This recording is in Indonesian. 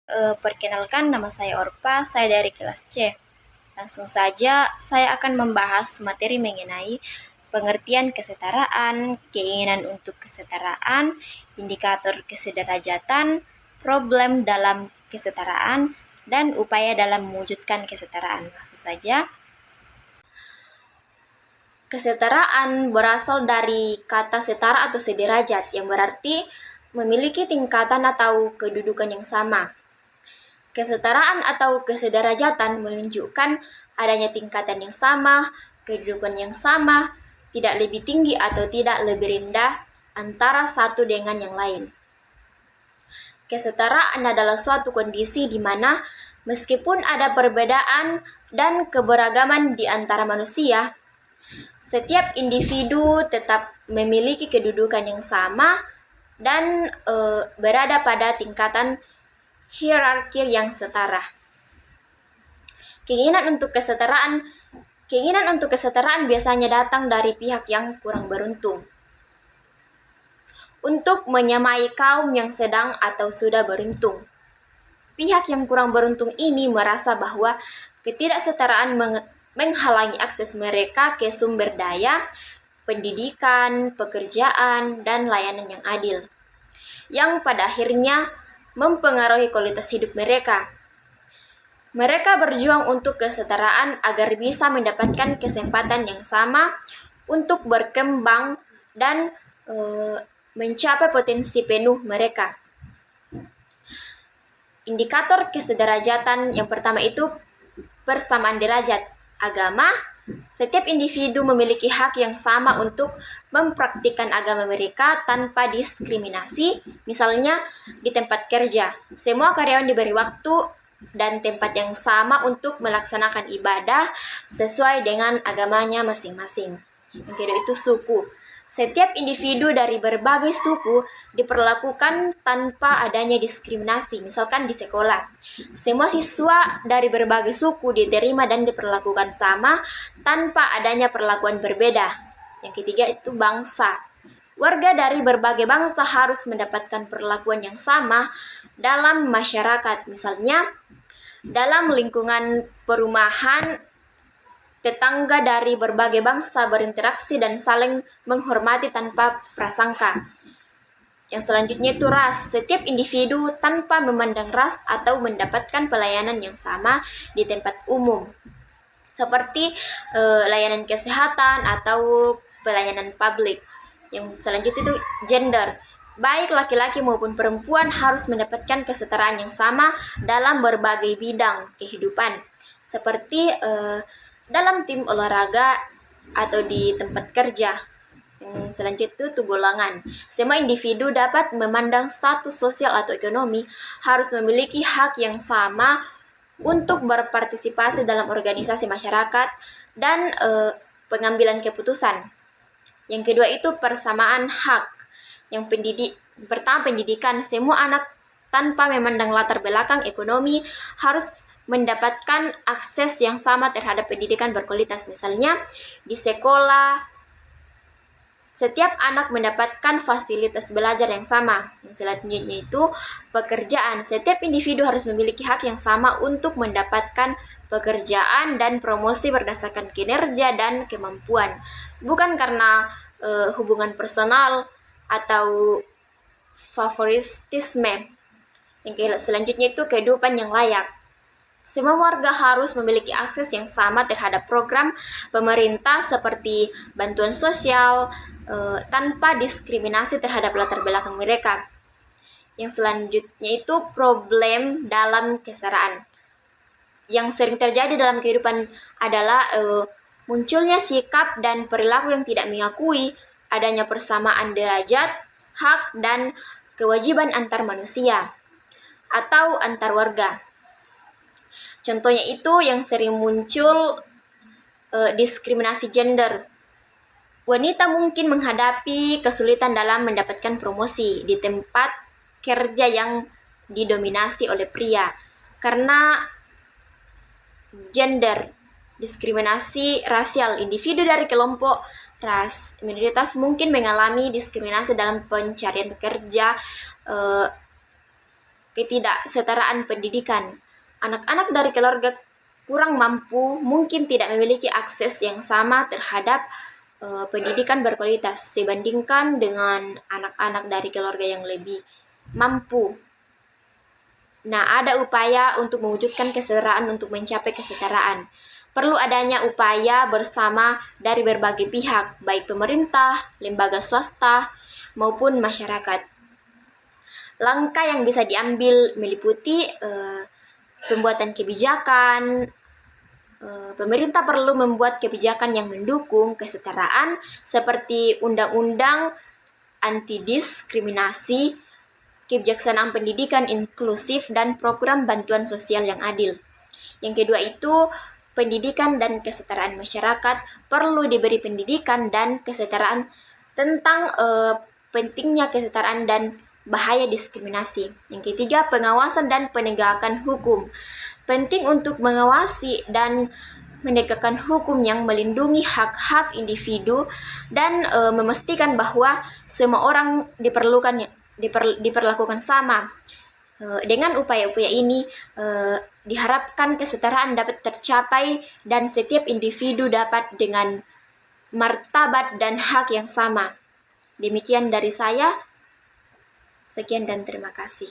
Perkenalkan, nama saya Orpa, saya dari kelas C. Langsung saja, saya akan membahas materi mengenai pengertian kesetaraan, keinginan untuk kesetaraan, indikator kesederajatan, problem dalam kesetaraan, dan upaya dalam mewujudkan kesetaraan. Langsung saja. Kesetaraan berasal dari kata setara atau sederajat, yang berarti memiliki tingkatan atau kedudukan yang sama. Kesetaraan atau kesederajatan menunjukkan adanya tingkatan yang sama, kedudukan yang sama, tidak lebih tinggi atau tidak lebih rendah antara satu dengan yang lain. Kesetaraan adalah suatu kondisi di mana meskipun ada perbedaan dan keberagaman di antara manusia, setiap individu tetap memiliki kedudukan yang sama dan berada pada tingkatan hierarki yang setara. Keinginan untuk kesetaraan biasanya datang dari pihak yang kurang beruntung untuk menyamai kaum yang sedang atau sudah beruntung. Pihak yang kurang beruntung ini merasa bahwa ketidaksetaraan menghalangi akses mereka ke sumber daya, pendidikan, pekerjaan, dan layanan yang adil, yang pada akhirnya mempengaruhi kualitas hidup mereka. Mereka berjuang untuk kesetaraan agar bisa mendapatkan kesempatan yang sama untuk berkembang dan mencapai potensi penuh mereka. Indikator kesederajatan yang pertama itu persamaan derajat. Agama, setiap individu memiliki hak yang sama untuk mempraktikkan agama mereka tanpa diskriminasi. Misalnya di tempat kerja, semua karyawan diberi waktu dan tempat yang sama untuk melaksanakan ibadah sesuai dengan agamanya masing-masing. Yang kedua itu suku. Setiap individu dari berbagai suku diperlakukan tanpa adanya diskriminasi. Misalkan di sekolah, semua siswa dari berbagai suku diterima dan diperlakukan sama tanpa adanya perlakuan berbeda. Yang ketiga itu bangsa. Warga dari berbagai bangsa harus mendapatkan perlakuan yang sama dalam masyarakat. Misalnya, dalam lingkungan perumahan, tetangga dari berbagai bangsa berinteraksi dan saling menghormati tanpa prasangka. Yang selanjutnya itu ras. Setiap individu tanpa memandang ras atau mendapatkan pelayanan yang sama di tempat umum, seperti layanan kesehatan atau pelayanan publik. Yang selanjutnya itu gender. Baik laki-laki maupun perempuan harus mendapatkan kesetaraan yang sama dalam berbagai bidang kehidupan, seperti dalam tim olahraga atau di tempat kerja. Yang selanjutnya itu golongan. Semua individu dapat memandang status sosial atau ekonomi harus memiliki hak yang sama untuk berpartisipasi dalam organisasi masyarakat dan pengambilan keputusan. Yang kedua itu persamaan hak. Yang pertama pendidikan. Semua anak tanpa memandang latar belakang ekonomi harus mendapatkan akses yang sama terhadap pendidikan berkualitas. Misalnya di sekolah, setiap anak mendapatkan fasilitas belajar yang sama. Yang selanjutnya itu pekerjaan. Setiap individu harus memiliki hak yang sama untuk mendapatkan pekerjaan dan promosi berdasarkan kinerja dan kemampuan, bukan karena hubungan personal atau favoritisme. Yang selanjutnya itu kehidupan yang layak. Semua warga harus memiliki akses yang sama terhadap program pemerintah seperti bantuan sosial tanpa diskriminasi terhadap latar belakang mereka. Yang selanjutnya itu problem dalam kesetaraan. Yang sering terjadi dalam kehidupan adalah munculnya sikap dan perilaku yang tidak mengakui adanya persamaan derajat, hak, dan kewajiban antar manusia atau antar warga. Contohnya itu yang sering muncul diskriminasi gender. Wanita mungkin menghadapi kesulitan dalam mendapatkan promosi di tempat kerja yang didominasi oleh pria karena gender. Diskriminasi rasial. Individu dari kelompok ras minoritas mungkin mengalami diskriminasi dalam pencarian pekerja ketidaksetaraan pendidikan. Anak-anak dari keluarga kurang mampu mungkin tidak memiliki akses yang sama terhadap pendidikan berkualitas dibandingkan dengan anak-anak dari keluarga yang lebih mampu. Nah, ada upaya untuk mewujudkan kesetaraan untuk mencapai kesetaraan. Perlu adanya upaya bersama dari berbagai pihak, baik pemerintah, lembaga swasta, maupun masyarakat. Langkah yang bisa diambil meliputi pembuatan kebijakan. Pemerintah perlu membuat kebijakan yang mendukung kesetaraan seperti undang-undang anti-diskriminasi, kebijaksanaan pendidikan inklusif, dan program bantuan sosial yang adil. Yang kedua itu, pendidikan dan kesetaraan masyarakat perlu diberi pendidikan dan kesetaraan tentang pentingnya kesetaraan dan bahaya diskriminasi. Yang ketiga, pengawasan dan penegakan hukum. Penting untuk mengawasi dan menegakkan hukum yang melindungi hak-hak individu dan memastikan bahwa semua orang diperlakukan sama. Dengan upaya-upaya ini diharapkan kesetaraan dapat tercapai dan setiap individu dapat dengan martabat dan hak yang sama. Demikian dari saya. Sekian dan terima kasih.